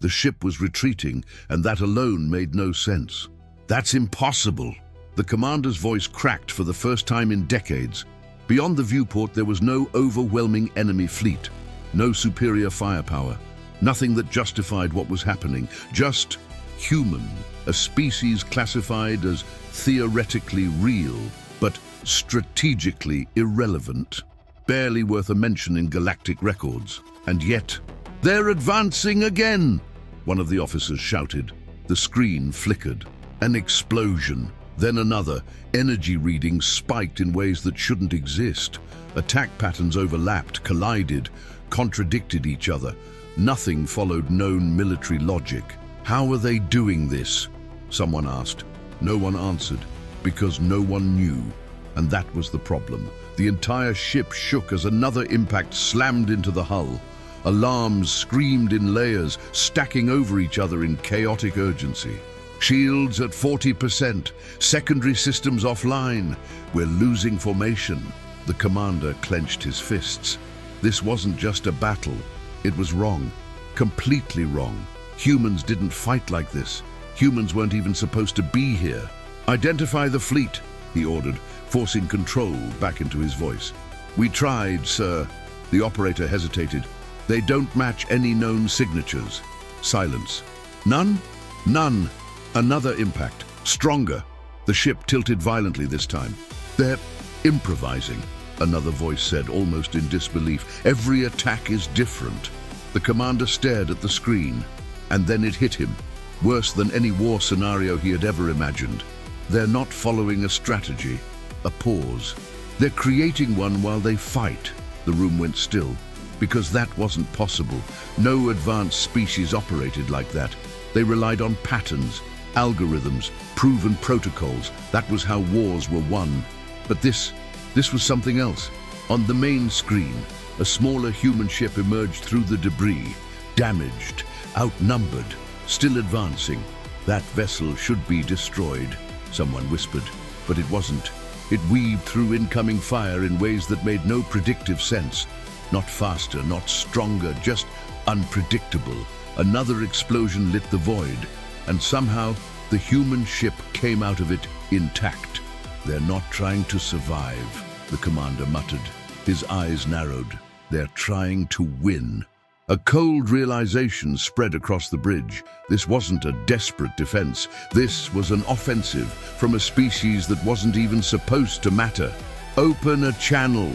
The ship was retreating, and that alone made no sense. "That's impossible." The commander's voice cracked for the first time in decades. Beyond the viewport, there was no overwhelming enemy fleet, no superior firepower, nothing that justified what was happening, just human, a species classified as theoretically real, but strategically irrelevant, barely worth a mention in galactic records. And yet, "They're advancing again!" one of the officers shouted. The screen flickered. An explosion. Then another. Energy readings spiked in ways that shouldn't exist. Attack patterns overlapped, collided, contradicted each other. Nothing followed known military logic. "How are they doing this?" someone asked. No one answered, because no one knew. And that was the problem. The entire ship shook as another impact slammed into the hull. Alarms screamed in layers, stacking over each other in chaotic urgency. "Shields at 40%, secondary systems offline. We're losing formation." The commander clenched his fists. This wasn't just a battle. It was wrong. Completely wrong. Humans didn't fight like this. Humans weren't even supposed to be here. "Identify the fleet," he ordered, forcing control back into his voice. "We tried, sir." The operator hesitated. "They don't match any known signatures." Silence. "None?" "None." Another impact. Stronger. The ship tilted violently this time. "They're improvising," another voice said, almost in disbelief. "Every attack is different." The commander stared at the screen, and then it hit him. Worse than any war scenario he had ever imagined. They're not following a strategy, a pause. They're creating one while they fight. The room went still, because that wasn't possible. No advanced species operated like that. They relied on patterns, algorithms, proven protocols. That was how wars were won. But this was something else. On the main screen, a smaller human ship emerged through the debris, damaged, outnumbered, still advancing. "That vessel should be destroyed," someone whispered, but it wasn't. It weaved through incoming fire in ways that made no predictive sense. Not faster, not stronger, just unpredictable. Another explosion lit the void, and somehow the human ship came out of it intact. "They're not trying to survive," the commander muttered. His eyes narrowed. "They're trying to win." A cold realization spread across the bridge. This wasn't a desperate defense. This was an offensive from a species that wasn't even supposed to matter. "Open a channel,"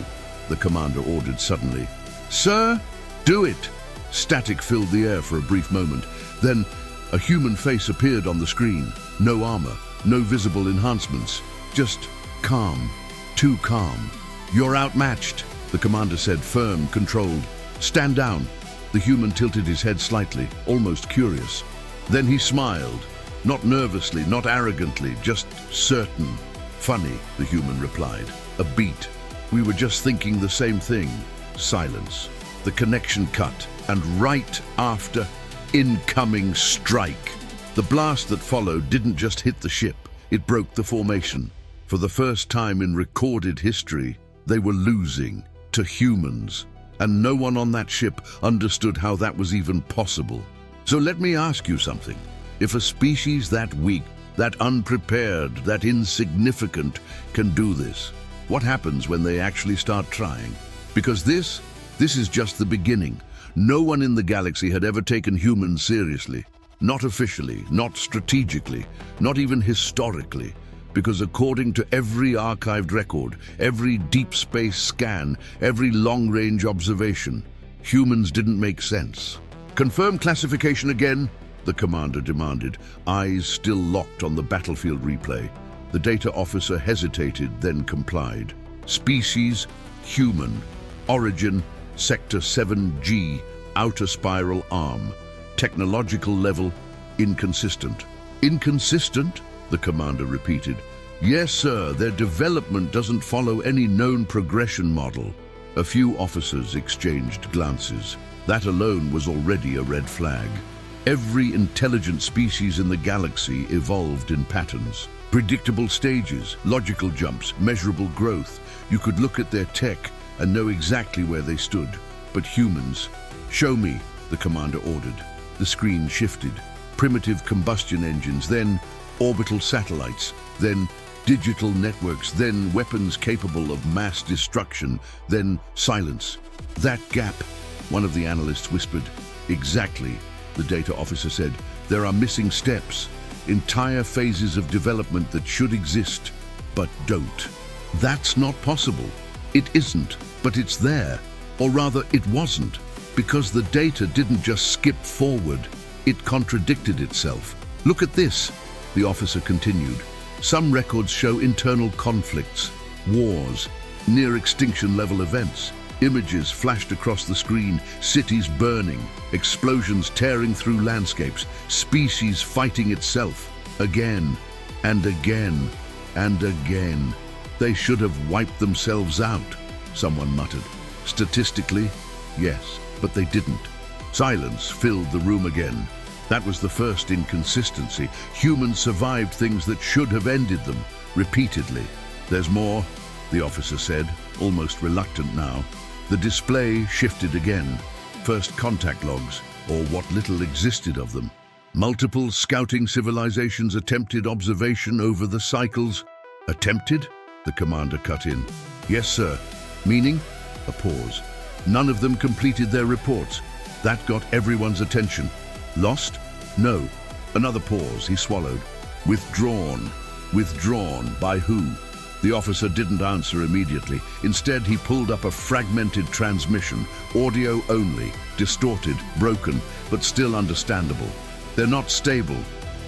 the commander ordered suddenly. "Sir, do it." Static filled the air for a brief moment. Then a human face appeared on the screen. No armor, no visible enhancements. Just calm. Too calm. "You're outmatched," the commander said, firm, controlled. "Stand down." The human tilted his head slightly, almost curious. Then he smiled. Not nervously, not arrogantly, just certain. "Funny," the human replied. A beat. "We were just thinking the same thing." Silence. The connection cut, and right after, incoming strike. The blast that followed didn't just hit the ship, it broke the formation. For the first time in recorded history, they were losing to humans. And no one on that ship understood how that was even possible. So let me ask you something. If a species that weak, that unprepared, that insignificant can do this, what happens when they actually start trying? Because this is just the beginning. No one in the galaxy had ever taken humans seriously. Not officially, not strategically, not even historically. Because according to every archived record, every deep space scan, every long-range observation, humans didn't make sense. "Confirm classification again," the commander demanded, eyes still locked on the battlefield replay. The data officer hesitated, then complied. "Species, human. Origin, Sector 7G, outer spiral arm. Technological level, inconsistent." "Inconsistent?" the commander repeated. "Yes, sir, their development doesn't follow any known progression model." A few officers exchanged glances. That alone was already a red flag. Every intelligent species in the galaxy evolved in patterns. Predictable stages, logical jumps, measurable growth. You could look at their tech and know exactly where they stood. But humans, "Show me," the commander ordered. The screen shifted. Primitive combustion engines, then orbital satellites, then digital networks, then weapons capable of mass destruction, then silence. That gap, one of the analysts whispered. Exactly, the data officer said. There are missing steps, entire phases of development that should exist, but don't. That's not possible. It isn't, but it's there. Or rather, it wasn't, because the data didn't just skip forward, it contradicted itself. Look at this, the officer continued. Some records show internal conflicts, wars, near-extinction level events. Images flashed across the screen, cities burning, explosions tearing through landscapes, species fighting itself, again and again and again. They should have wiped themselves out, someone muttered. Statistically, yes, but they didn't. Silence filled the room again. That was the first inconsistency. Humans survived things that should have ended them, repeatedly. There's more, the officer said, almost reluctant now. The display shifted again. First contact logs, or what little existed of them. Multiple scouting civilizations attempted observation over the cycles. Attempted? The commander cut in. Yes, sir. Meaning? A pause. None of them completed their reports. That got everyone's attention. Lost? No. Another pause, he swallowed. Withdrawn. Withdrawn by who? The officer didn't answer immediately. Instead, he pulled up a fragmented transmission, audio only, distorted, broken, but still understandable. They're not stable.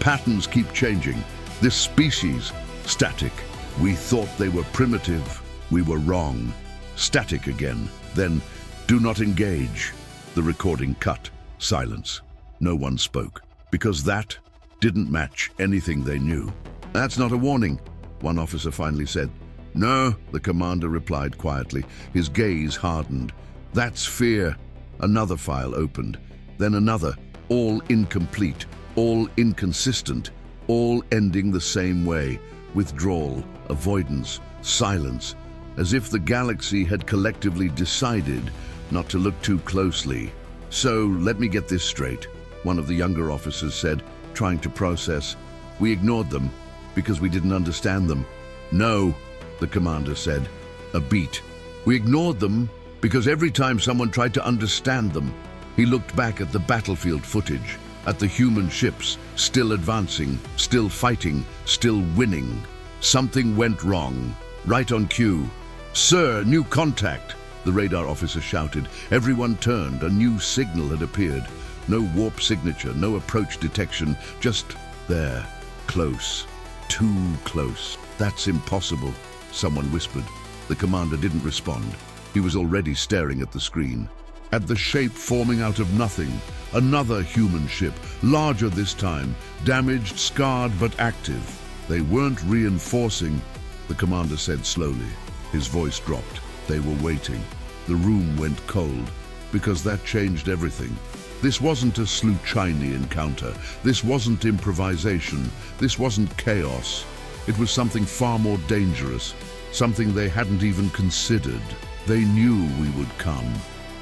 Patterns keep changing. This species, static. We thought they were primitive. We were wrong. Static again. Then, do not engage. The recording cut. Silence. No one spoke, because that didn't match anything they knew. That's not a warning, one officer finally said. No, the commander replied quietly. His gaze hardened. That's fear. Another file opened, then another, all incomplete, all inconsistent, all ending the same way. Withdrawal, avoidance, silence, as if the galaxy had collectively decided not to look too closely. So, let me get this straight, one of the younger officers said, trying to process. We ignored them because we didn't understand them. No, the commander said, a beat. We ignored them because every time someone tried to understand them, he looked back at the battlefield footage, at the human ships, still advancing, still fighting, still winning. Something went wrong. Right on cue. Sir, new contact, the radar officer shouted. Everyone turned. A new signal had appeared. No warp signature, no approach detection, just there, close, too close. That's impossible, someone whispered. The commander didn't respond. He was already staring at the screen. At the shape forming out of nothing, another human ship, larger this time, damaged, scarred, but active. They weren't reinforcing, the commander said slowly. His voice dropped. They were waiting. The room went cold, because that changed everything. This wasn't a Sluchini encounter. This wasn't improvisation. This wasn't chaos. It was something far more dangerous, something they hadn't even considered. They knew we would come.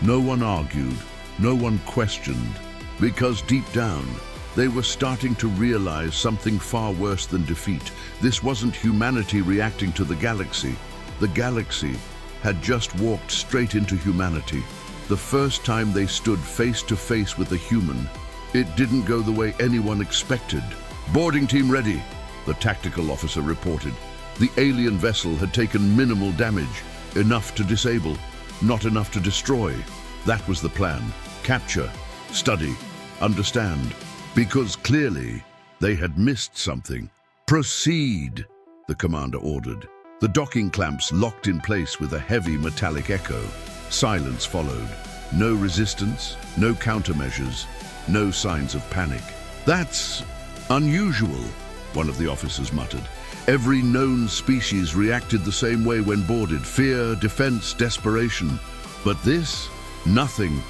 No one argued, no one questioned, because deep down, they were starting to realize something far worse than defeat. This wasn't humanity reacting to the galaxy. The galaxy had just walked straight into humanity. The first time they stood face to face with a human, it didn't go the way anyone expected. Boarding team ready, the tactical officer reported. The alien vessel had taken minimal damage, enough to disable, not enough to destroy. That was the plan. Capture, study, understand. Because clearly, they had missed something. Proceed, the commander ordered. The docking clamps locked in place with a heavy metallic echo. Silence followed. No resistance, no countermeasures, no signs of panic. That's unusual, one of the officers muttered. Every known species reacted the same way when boarded. Fear, defense, desperation. But this? Nothing.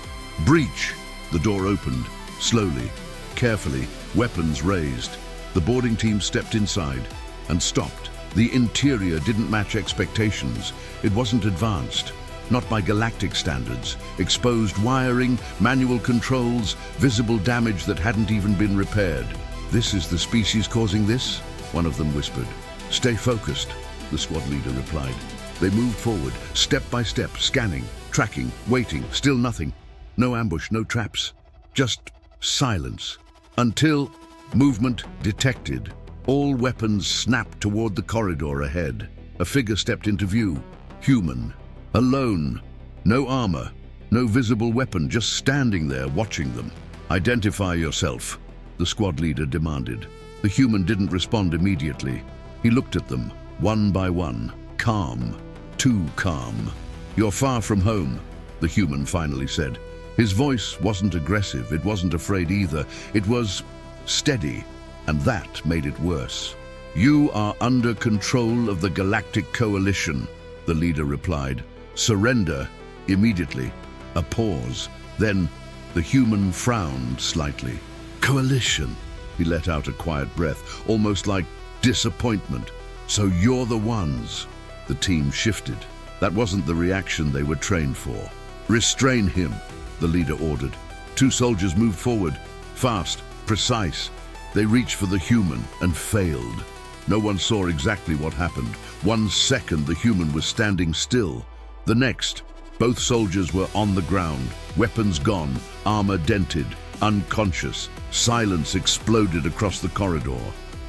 Breach. The door opened, slowly, carefully, weapons raised. The boarding team stepped inside and stopped. The interior didn't match expectations. It wasn't advanced. not by galactic standards. Exposed wiring, manual controls, visible damage that hadn't even been repaired. "This is the species causing this?" one of them whispered. "Stay focused," the squad leader replied. They moved forward, step by step, scanning, tracking, waiting, still nothing. No ambush, no traps, just silence. Until movement detected. All weapons snapped toward the corridor ahead. A figure stepped into view. Human. Alone. No armor. No visible weapon, just standing there watching them. "Identify yourself," the squad leader demanded. The human didn't respond immediately. He looked at them, one by one. Calm. Too calm. "You're far from home," the human finally said. His voice wasn't aggressive, it wasn't afraid either. It was steady, and that made it worse. "You are under control of the Galactic Coalition," the leader replied. "Surrender immediately." A pause. Then the human frowned slightly. "Coalition," he let out a quiet breath, almost like disappointment. "So you're the ones." The team shifted. That wasn't the reaction they were trained for. "Restrain him," the leader ordered. Two soldiers moved forward, fast, precise. They reached for the human and failed. No one saw exactly what happened. 1 second, the human was standing still. The next, both soldiers were on the ground, weapons gone, armor dented, unconscious. Silence exploded across the corridor.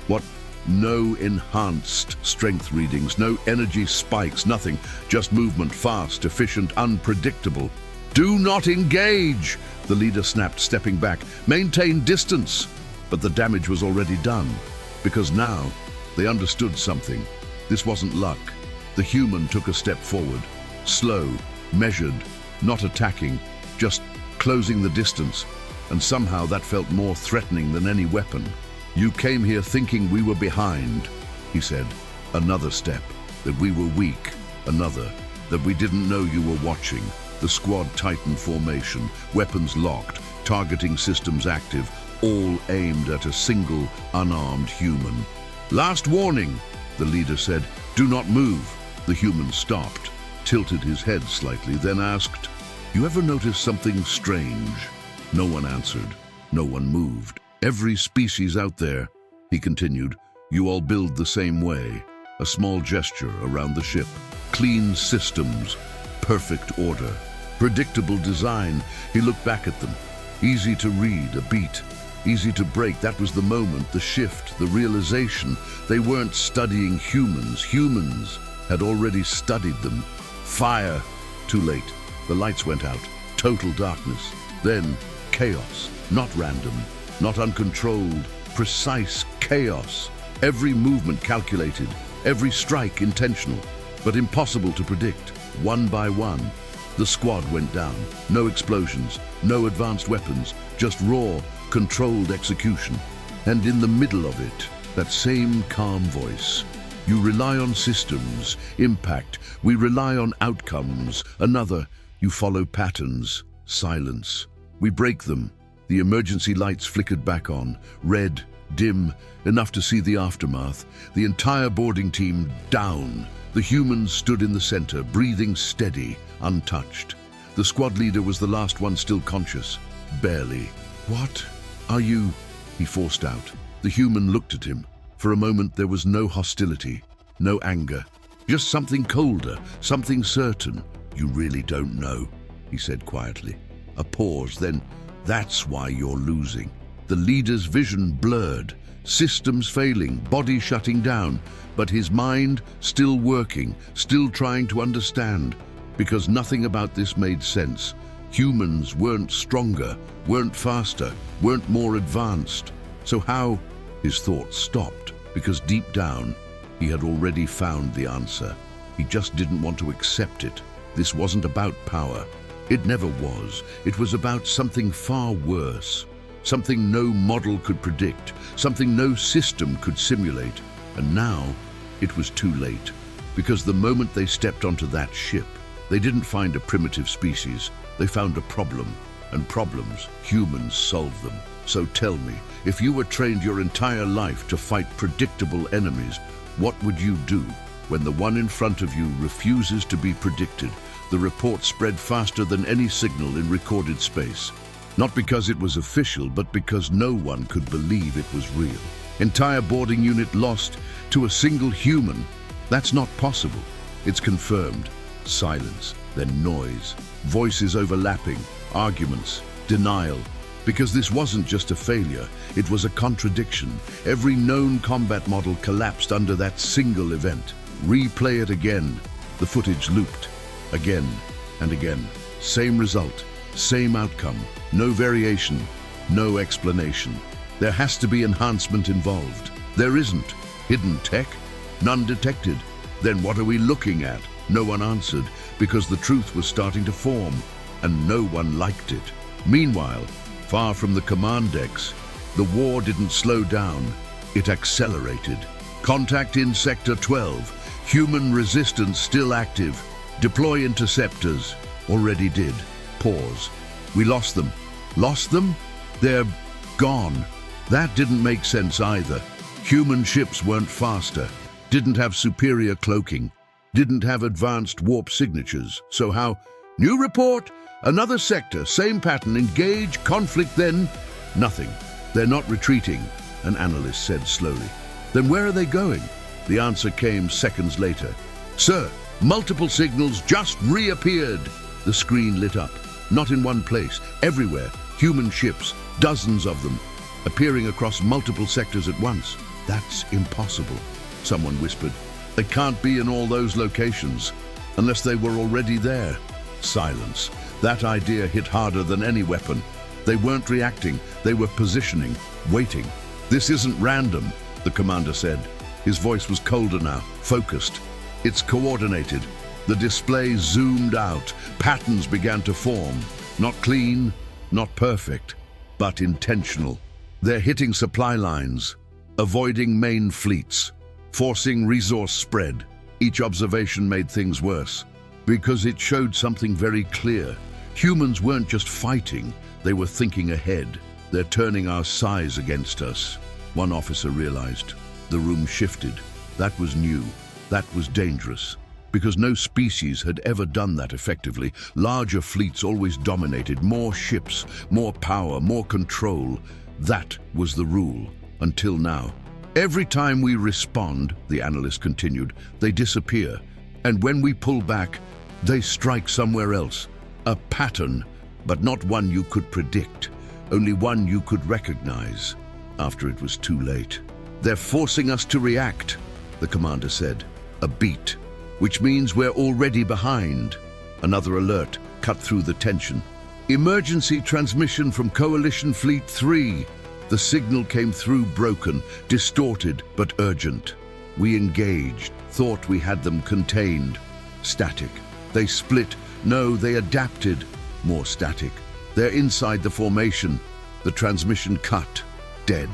What? No enhanced strength readings, no energy spikes, nothing. Just movement, fast, efficient, unpredictable. "Do not engage," the leader snapped, stepping back. "Maintain distance." But the damage was already done, because now they understood something. This wasn't luck. The human took a step forward, slow, measured, not attacking, just closing the distance, and somehow that felt more threatening than any weapon. "You came here thinking we were behind," he said. Another step, that we were weak. Another, that we didn't know you were watching. The squad tightened formation, weapons locked, targeting systems active, all aimed at a single, unarmed human. "Last warning," the leader said. "Do not move." The human stopped, tilted his head slightly, then asked, "You ever notice something strange?" No one answered. No one moved. "Every species out there," he continued, "you all build the same way." A small gesture around the ship. Clean systems, perfect order, predictable design. He looked back at them. Easy to read, a beat. Easy to break. That was the moment, the shift, the realization. They weren't studying humans. Humans had already studied them. Fire. Too late. The lights went out. Total darkness. Then chaos. Not random. Not uncontrolled. Precise chaos. Every movement calculated. Every strike intentional. But impossible to predict. One by one, the squad went down. No explosions. No advanced weapons. Just raw, controlled execution. And in the middle of it, that same calm voice. "You rely on systems, impact. We rely on outcomes." Another, "You follow patterns, silence. We break them." The emergency lights flickered back on, red, dim, enough to see the aftermath. The entire boarding team down. The humans stood in the center, breathing steady, untouched. The squad leader was the last one still conscious. Barely. "What are you?" he forced out. The human looked at him. For a moment there was no hostility, no anger. Just something colder, something certain. "You really don't know," he said quietly. A pause, then, "That's why you're losing." The leader's vision blurred, systems failing, body shutting down, but his mind still working, still trying to understand, because nothing about this made sense. Humans weren't stronger, weren't faster, weren't more advanced. So how? His thoughts stopped, because deep down, he had already found the answer. He just didn't want to accept it. This wasn't about power. It never was. It was about something far worse. Something no model could predict, something no system could simulate. And now, it was too late. Because the moment they stepped onto that ship, they didn't find a primitive species. They found a problem. And problems, humans solve them. So tell me, if you were trained your entire life to fight predictable enemies, what would you do when the one in front of you refuses to be predicted, the report spread faster than any signal in recorded space. Not because it was official, but because no one could believe it was real. Entire boarding unit lost to a single human. That's not possible. It's confirmed. Silence, then noise, voices overlapping, arguments, denial. Because this wasn't just a failure, it was a contradiction. Every known combat model collapsed under that single event. Replay it again. The footage looped. Again and again. Same result, same outcome. No variation, no explanation. There has to be enhancement involved. There isn't. Hidden tech? None detected. Then what are we looking at? No one answered, because the truth was starting to form, and no one liked it. Meanwhile, far from the command decks, the war didn't slow down, it accelerated. Contact in Sector 12. Human resistance still active. Deploy interceptors. Already did. Pause. We lost them. Lost them? They're gone. That didn't make sense either. Human ships weren't faster, didn't have superior cloaking, didn't have advanced warp signatures. So how? New report, another sector, same pattern, engage, conflict, then nothing. They're not retreating, an analyst said slowly. Then where are they going? The answer came seconds later. Sir, multiple signals just reappeared. The screen lit up. Not in one place, everywhere. Human ships, dozens of them, appearing across multiple sectors at once. That's impossible, someone whispered. They can't be in all those locations, unless they were already there. Silence. That idea hit harder than any weapon. They weren't reacting, they were positioning, waiting. This isn't random, the commander said. His voice was colder now, focused. It's coordinated. The display zoomed out. Patterns began to form. Not clean, not perfect, but intentional. They're hitting supply lines, avoiding main fleets, forcing resource spread. Each observation made things worse, because it showed something very clear. Humans weren't just fighting, they were thinking ahead. They're turning our size against us. One officer realized. The room shifted. That was new. That was dangerous. Because no species had ever done that effectively. Larger fleets always dominated. More ships, more power, more control. That was the rule, until now. Every time we respond, the analyst continued, they disappear. And when we pull back, they strike somewhere else. A pattern, but not one you could predict. Only one you could recognize, after it was too late. They're forcing us to react, the commander said. A beat, which means we're already behind. Another alert cut through the tension. Emergency transmission from Coalition Fleet 3. The signal came through broken, distorted, but urgent. We engaged, thought we had them contained. Static. They split. No, they adapted. More static. They're inside the formation. The transmission cut. Dead.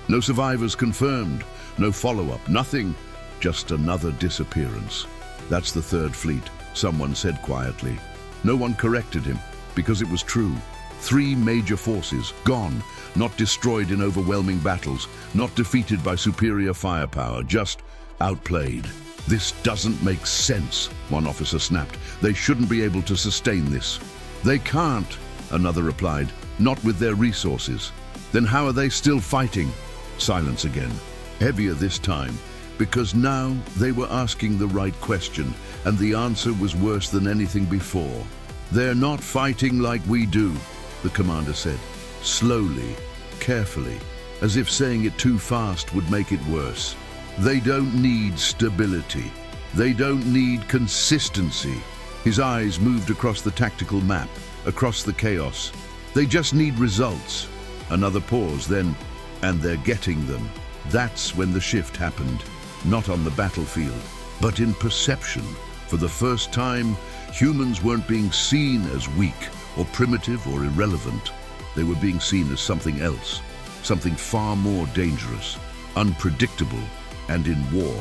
No survivors confirmed. No follow-up. Nothing. Just another disappearance. That's the third fleet, someone said quietly. No one corrected him, because it was true. 3 major forces, gone, not destroyed in overwhelming battles, not defeated by superior firepower, just outplayed. This doesn't make sense, one officer snapped. They shouldn't be able to sustain this. They can't, another replied, not with their resources. Then how are they still fighting? Silence again, heavier this time, because now they were asking the right question, and the answer was worse than anything before. They're not fighting like we do, the commander said, slowly, carefully, as if saying it too fast would make it worse. They don't need stability. They don't need consistency. His eyes moved across the tactical map, across the chaos. They just need results. Another pause, then, and they're getting them. That's when the shift happened. Not on the battlefield, but in perception. For the first time, humans weren't being seen as weak or primitive or irrelevant. They were being seen as something else, something far more dangerous, unpredictable, and in war.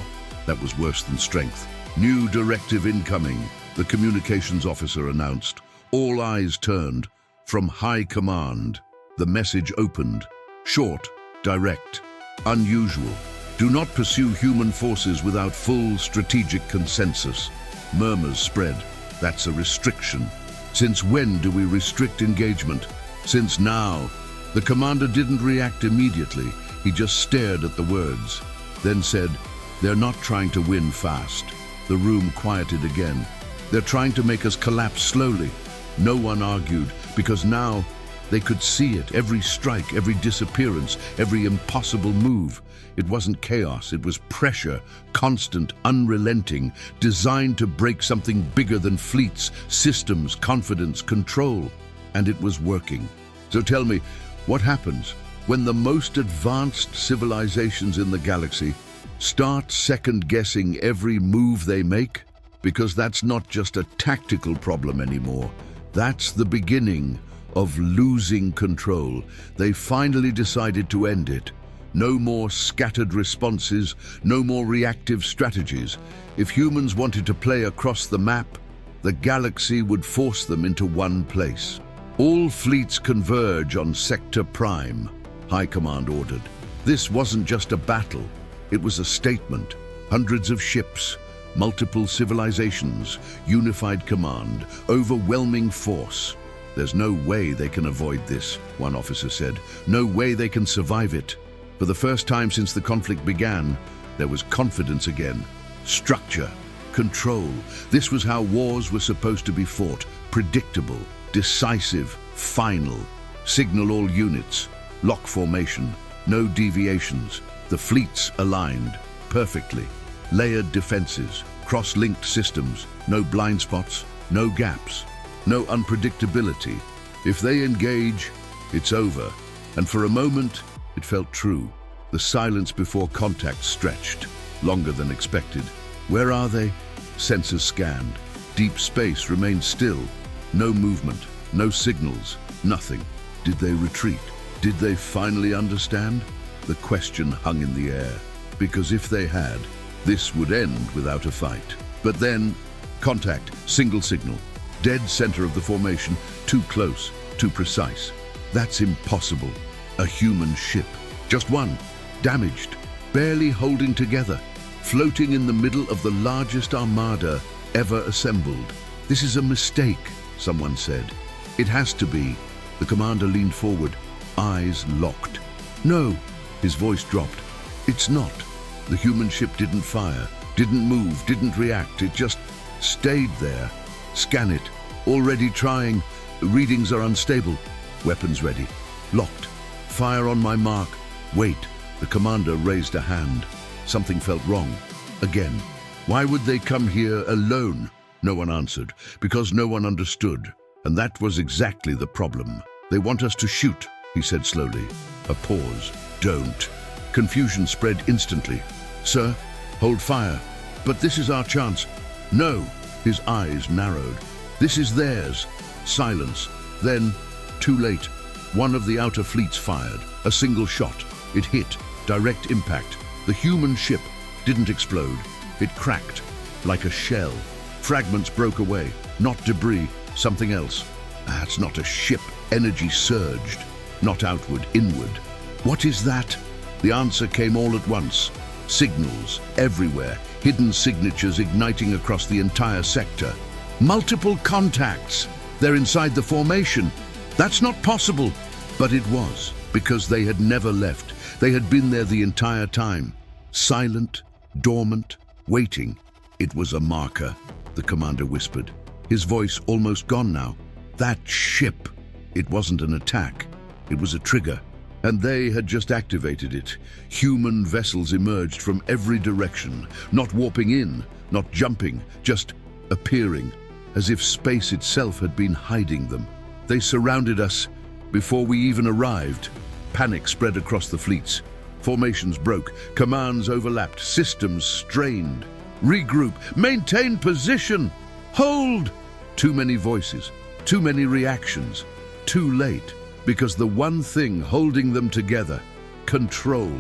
That was worse than strength. New directive incoming, the communications officer announced. All eyes turned. From high command, the message opened. Short, direct, unusual. Do not pursue human forces without full strategic consensus. Murmurs spread. That's a restriction. Since when do we restrict engagement? Since now. The commander didn't react immediately. He just stared at the words, then said, "They're not trying to win fast." The room quieted again. "They're trying to make us collapse slowly." No one argued, because now they could see it, every strike, every disappearance, every impossible move. It wasn't chaos, it was pressure, constant, unrelenting, designed to break something bigger than fleets, systems, confidence, control. And it was working. So tell me, what happens when the most advanced civilizations in the galaxy start second-guessing every move they make? Because that's not just a tactical problem anymore. That's the beginning of losing control. They finally decided to end it. No more scattered responses, no more reactive strategies. If humans wanted to play across the map, the galaxy would force them into one place. "All fleets converge on Sector Prime," High Command ordered. This wasn't just a battle, it was a statement. Hundreds of ships, multiple civilizations, unified command, overwhelming force. "There's no way they can avoid this," one officer said. "No way they can survive it." For the first time since the conflict began, there was confidence again. Structure, control. This was how wars were supposed to be fought. Predictable, decisive, final. Signal all units. Lock formation. No deviations. The fleets aligned perfectly. Layered defenses. Cross-linked systems. No blind spots. No gaps. No unpredictability. If they engage, it's over. And for a moment, it felt true. The silence before contact stretched, longer than expected. Where are they? Sensors scanned. Deep space remained still. No movement, no signals, nothing. Did they retreat? Did they finally understand? The question hung in the air. Because if they had, this would end without a fight. But then, contact, single signal. Dead center of the formation, too close, too precise. That's impossible. A human ship. Just one, damaged, barely holding together, floating in the middle of the largest armada ever assembled. "This is a mistake," someone said. "It has to be." The commander leaned forward, eyes locked. "No," his voice dropped. "It's not." The human ship didn't fire, didn't move, didn't react. It just stayed there. "Scan it. Already trying. Readings are unstable." "Weapons ready. Locked. Fire on my mark." "Wait." The commander raised a hand. Something felt wrong. Again. Why would they come here alone? No one answered, because no one understood. And that was exactly the problem. "They want us to shoot," he said slowly. A pause. "Don't." Confusion spread instantly. "Sir, hold fire." "But this is our chance." "No." His eyes narrowed. "This is theirs." Silence. Then, too late. One of the outer fleets fired. A single shot. It hit. Direct impact. The human ship didn't explode. It cracked, like a shell. Fragments broke away. Not debris, something else. That's not a ship. Energy surged. Not outward, inward. "What is that?" The answer came all at once. Signals, everywhere. Hidden signatures igniting across the entire sector. Multiple contacts. They're inside the formation. That's not possible. But it was, because they had never left. They had been there the entire time. Silent, dormant, waiting. "It was a marker," the commander whispered. His voice almost gone now. "That ship." It wasn't an attack. It was a trigger. And they had just activated it. Human vessels emerged from every direction, not warping in, not jumping, just appearing, as if space itself had been hiding them. They surrounded us before we even arrived. Panic spread across the fleets. Formations broke, commands overlapped, systems strained. "Regroup, maintain position, hold!" Too many voices, too many reactions, too late. Because the one thing holding them together, control,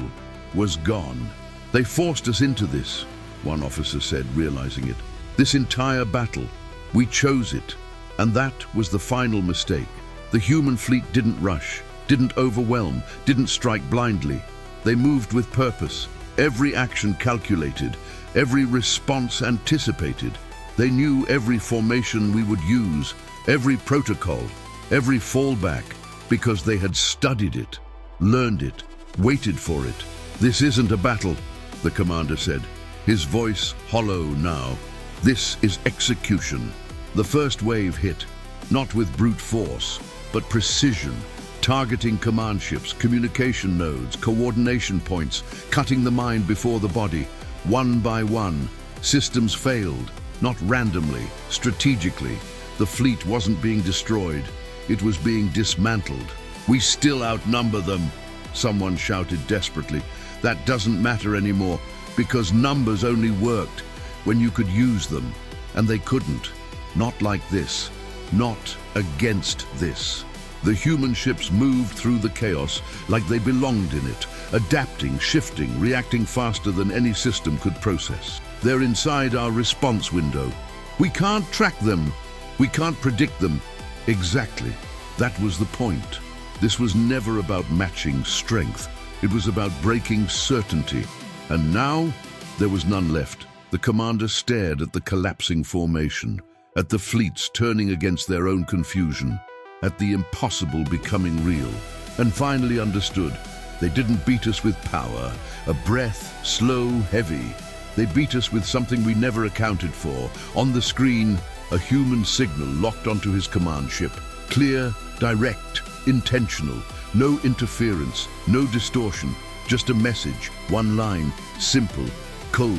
was gone. "They forced us into this," one officer said, realizing it. "This entire battle, we chose it. And that was the final mistake. The human fleet didn't rush, didn't overwhelm, didn't strike blindly. They moved with purpose, every action calculated, every response anticipated. They knew every formation we would use, every protocol, every fallback, because they had studied it, learned it, waited for it. "This isn't a battle," the commander said, his voice hollow now. "This is execution." The first wave hit, not with brute force, but precision, targeting command ships, communication nodes, coordination points, cutting the mind before the body. One by one, systems failed, not randomly, strategically. The fleet wasn't being destroyed, it was being dismantled. "We still outnumber them," someone shouted desperately. "That doesn't matter anymore, because numbers only worked when you could use them, and they couldn't. Not like this. Not against this." The human ships moved through the chaos like they belonged in it, adapting, shifting, reacting faster than any system could process. "They're inside our response window. We can't track them. We can't predict them." Exactly. That was the point. This was never about matching strength. It was about breaking certainty. And now, there was none left. The commander stared at the collapsing formation, at the fleets turning against their own confusion, at the impossible becoming real, and finally understood. They didn't beat us with power, a breath, slow, heavy. They beat us with something we never accounted for. On the screen, a human signal locked onto his command ship. Clear, direct, intentional, no interference, no distortion, just a message, one line, simple, cold.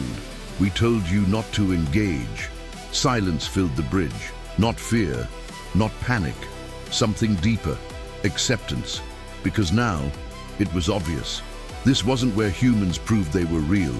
"We told you not to engage." Silence filled the bridge. Not fear, not panic, something deeper, acceptance. Because now, it was obvious. This wasn't where humans proved they were real.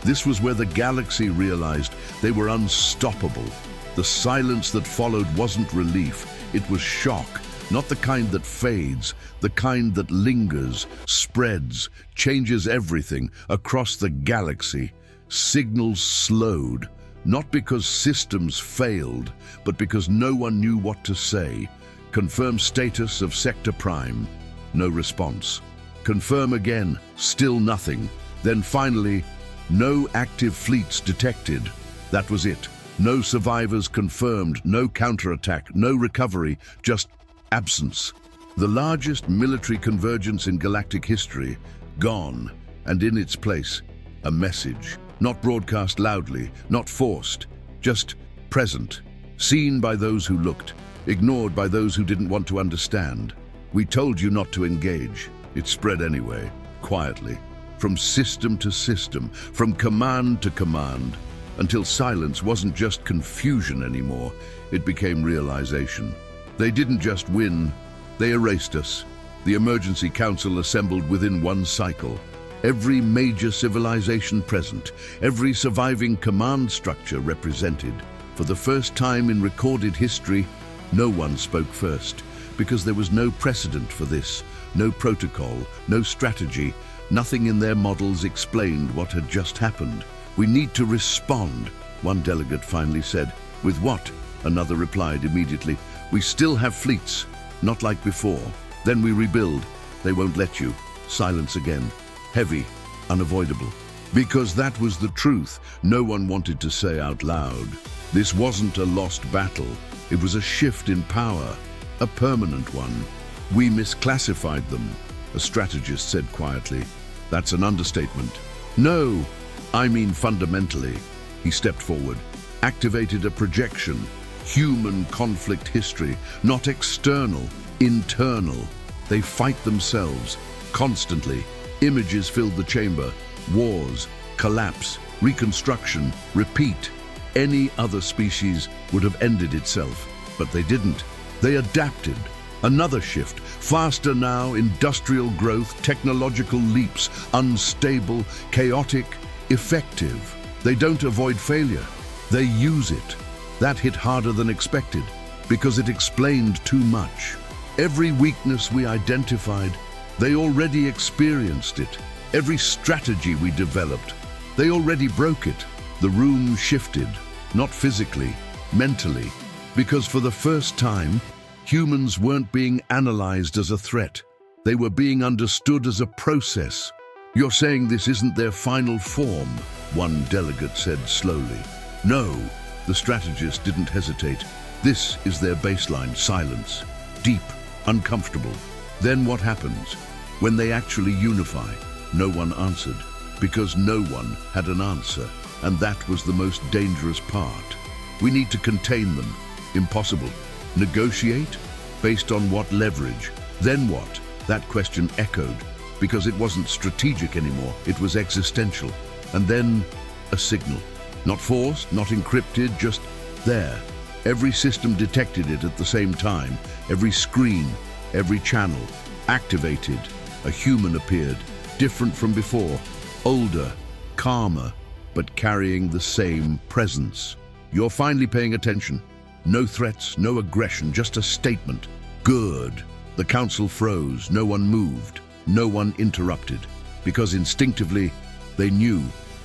This was where the galaxy realized they were unstoppable. The silence that followed wasn't relief, it was shock. Not the kind that fades, the kind that lingers, spreads, changes everything across the galaxy. Signals slowed, not because systems failed, but because no one knew what to say. Confirm status of Sector Prime. No response. Confirm again. Still nothing. Then finally, no active fleets detected. That was it. No survivors confirmed, no counterattack, no recovery, just absence. The largest military convergence in galactic history, gone, and in its place, a message. Not broadcast loudly, not forced, just present. Seen by those who looked, ignored by those who didn't want to understand. "We told you not to engage." It spread anyway, quietly, from system to system, from command to command, until silence wasn't just confusion anymore, it became realization. They didn't just win, they erased us. The Emergency Council assembled within one cycle. Every major civilization present, every surviving command structure represented. For the first time in recorded history, no one spoke first, because there was no precedent for this, no protocol, no strategy. Nothing in their models explained what had just happened. "We need to respond," one delegate finally said. "With what?" Another replied immediately. "We still have fleets, not like before. Then we rebuild. They won't let you." Silence again. Heavy, unavoidable. Because that was the truth no one wanted to say out loud. This wasn't a lost battle. It was a shift in power, a permanent one. "We misclassified them," a strategist said quietly. "That's an understatement." "No, I mean fundamentally." He stepped forward, activated a projection. Human conflict history, not external, internal. They fight themselves, constantly. Images filled the chamber. Wars, collapse, reconstruction, repeat. Any other species would have ended itself, but they didn't. They adapted. Another shift, faster now, industrial growth, technological leaps, unstable, chaotic, effective. They don't avoid failure, they use it. That hit harder than expected, because it explained too much. Every weakness we identified, they already experienced it. Every strategy we developed, they already broke it. The room shifted, not physically, mentally, because for the first time, humans weren't being analyzed as a threat. They were being understood as a process. "You're saying this isn't their final form," one delegate said slowly. "No, The strategist didn't hesitate. This is their baseline, silence. Deep, uncomfortable. Then what happens? When they actually unify, no one answered, because no one had an answer, and that was the most dangerous part. We need to contain them. Impossible. Negotiate? Based on what leverage? Then what? That question echoed, because it wasn't strategic anymore, it was existential. And then, a signal. Not forced, not encrypted, just there. Every system detected it at the same time. Every screen, every channel. Activated. A human appeared, different from before. Older, calmer, but carrying the same presence. You're finally paying attention. No threats, no aggression, just a statement. Good. The council froze. No one moved. No one interrupted. Because instinctively, they knew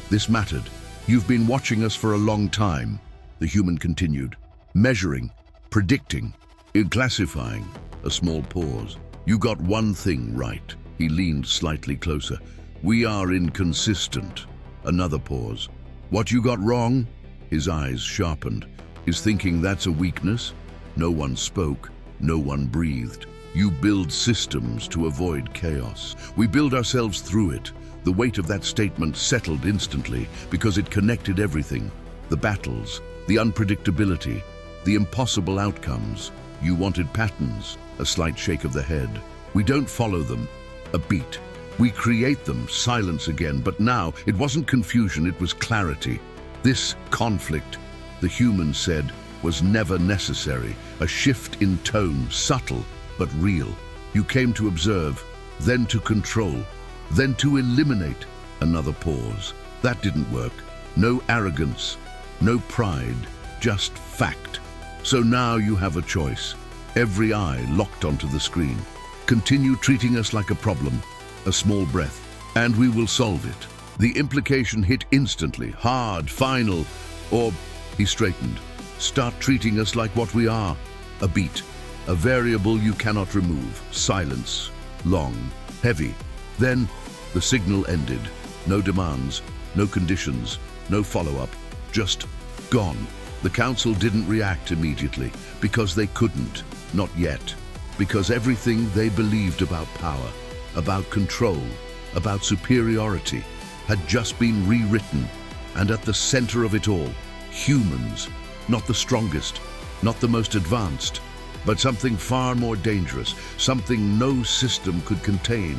this mattered. You've been watching us for a long time, the human continued. Measuring, predicting, classifying. A small pause. You got one thing right. He leaned slightly closer. We are inconsistent. Another pause. What you got wrong? His eyes sharpened. Is thinking that's a weakness? No one spoke. No one breathed. You build systems to avoid chaos. We build ourselves through it. The weight of that statement settled instantly because it connected everything. The battles, the unpredictability, the impossible outcomes. You wanted patterns, a slight shake of the head. We don't follow them, a beat. We create them, silence again, but now it wasn't confusion, it was clarity. This conflict, the human said, was never necessary. A shift in tone, subtle but real. You came to observe, then to control, then to eliminate. Another pause. That didn't work. No arrogance, no pride, just fact. So now you have a choice. Every eye locked onto the screen. Continue treating us like a problem, a small breath, and we will solve it. The implication hit instantly, hard, final, or he straightened. Start treating us like what we are, a beat, a variable you cannot remove, silence, long, heavy. Then the signal ended. No demands, no conditions, no follow-up, just gone. The council didn't react immediately because they couldn't, not yet, because everything they believed about power, about control, about superiority, had just been rewritten, and at the center of it all, humans, not the strongest, not the most advanced, but something far more dangerous, something no system could contain,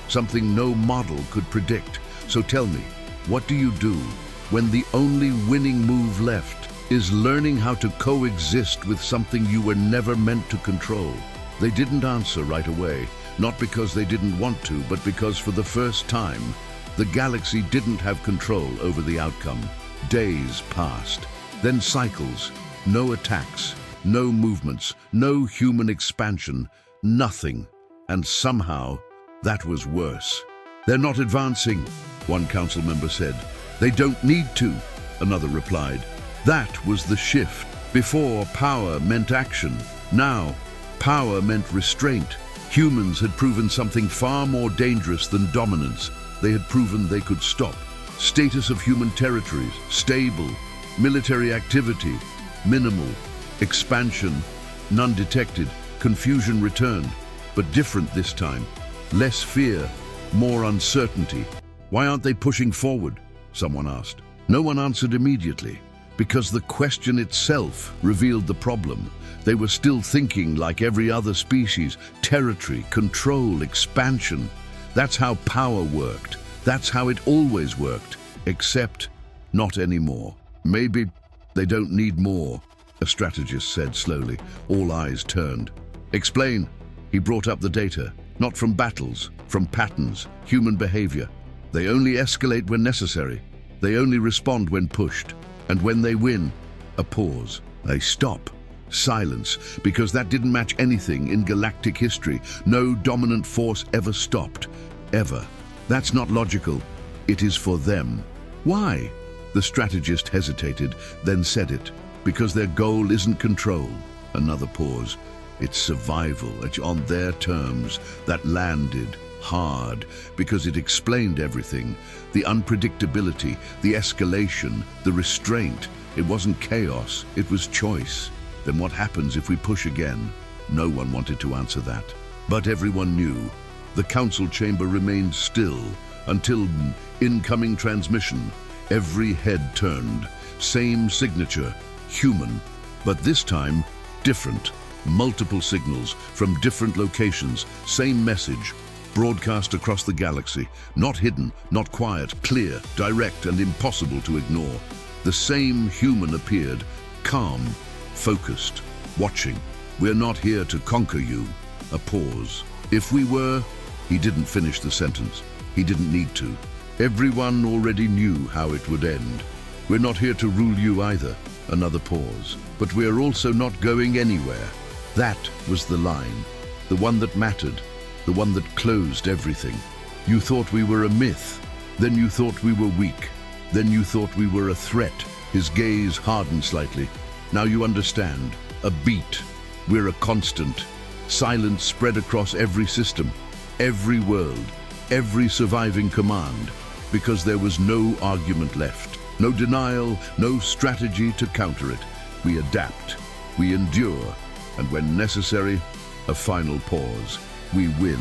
something no model could predict. So tell me, what do you do when the only winning move left is learning how to coexist with something you were never meant to control? They didn't answer right away, not because they didn't want to, but because for the first time, the galaxy didn't have control over the outcome. Days passed, then cycles, no attacks, no movements, no human expansion, nothing. And somehow, that was worse. They're not advancing, one council member said. They don't need to, another replied. That was the shift. Before, power meant action. Now, power meant restraint. Humans had proven something far more dangerous than dominance. They had proven they could stop. Status of human territories, stable. Military activity, minimal. Expansion, none detected. Confusion returned, but different this time. Less fear, more uncertainty. Why aren't they pushing forward? Someone asked. No one answered immediately, because the question itself revealed the problem. They were still thinking like every other species, territory, control, expansion. That's how power worked. That's how it always worked, except not anymore. Maybe they don't need more, a strategist said slowly. All eyes turned. Explain. He brought up the data, not from battles, from patterns, human behavior. They only escalate when necessary. They only respond when pushed. And when they win, a pause. They stop. Silence, because that didn't match anything in galactic history. No dominant force ever stopped. Ever. That's not logical. It is for them. Why? The strategist hesitated, then said it. Because their goal isn't control. Another pause. It's survival, it's on their terms. That landed hard, because it explained everything. The unpredictability, the escalation, the restraint. It wasn't chaos, it was choice. Then what happens if we push again? No one wanted to answer that. But everyone knew. The council chamber remained still until incoming transmission. Every head turned. Same signature, human. But this time, different. Multiple signals from different locations, same message, broadcast across the galaxy. Not hidden, not quiet, clear, direct, and impossible to ignore. The same human appeared, calm, focused, watching. We're not here to conquer you. A pause. If we were, he didn't finish the sentence. He didn't need to. Everyone already knew how it would end. We're not here to rule you either. Another pause. But we're also not going anywhere. That was the line. The one that mattered. The one that closed everything. You thought we were a myth. Then you thought we were weak. Then you thought we were a threat. His gaze hardened slightly. Now you understand. A beat. We're a constant. Silence spread across every system, every world, every surviving command, because there was no argument left. No denial, no strategy to counter it. We adapt, we endure, and when necessary, a final pause. We win.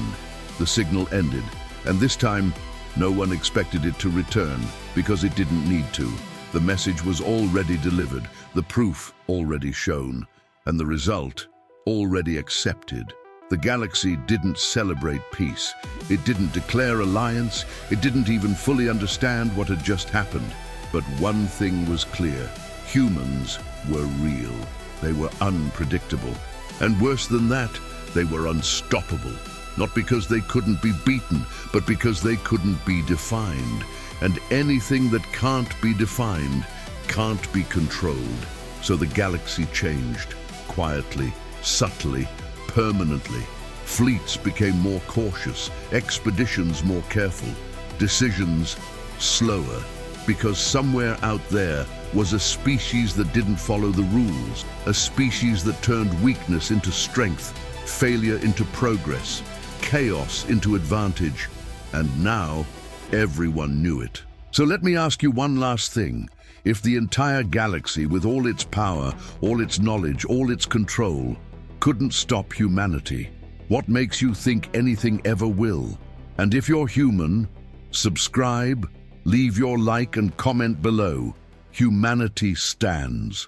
The signal ended, and this time, no one expected it to return, because it didn't need to. The message was already delivered, the proof already shown, and the result already accepted. The galaxy didn't celebrate peace. It didn't declare alliance. It didn't even fully understand what had just happened. But one thing was clear. Humans were real. They were unpredictable. And worse than that, they were unstoppable. Not because they couldn't be beaten, but because they couldn't be defined. And anything that can't be defined can't be controlled. So the galaxy changed, quietly, subtly, permanently. Fleets became more cautious, expeditions more careful, decisions slower, because somewhere out there was a species that didn't follow the rules, a species that turned weakness into strength, failure into progress, chaos into advantage, and now everyone knew it. So let me ask you one last thing. If the entire galaxy, with all its power, all its knowledge, all its control, couldn't stop humanity, what makes you think anything ever will? And if you're human, subscribe, leave your like and comment below. Humanity stands.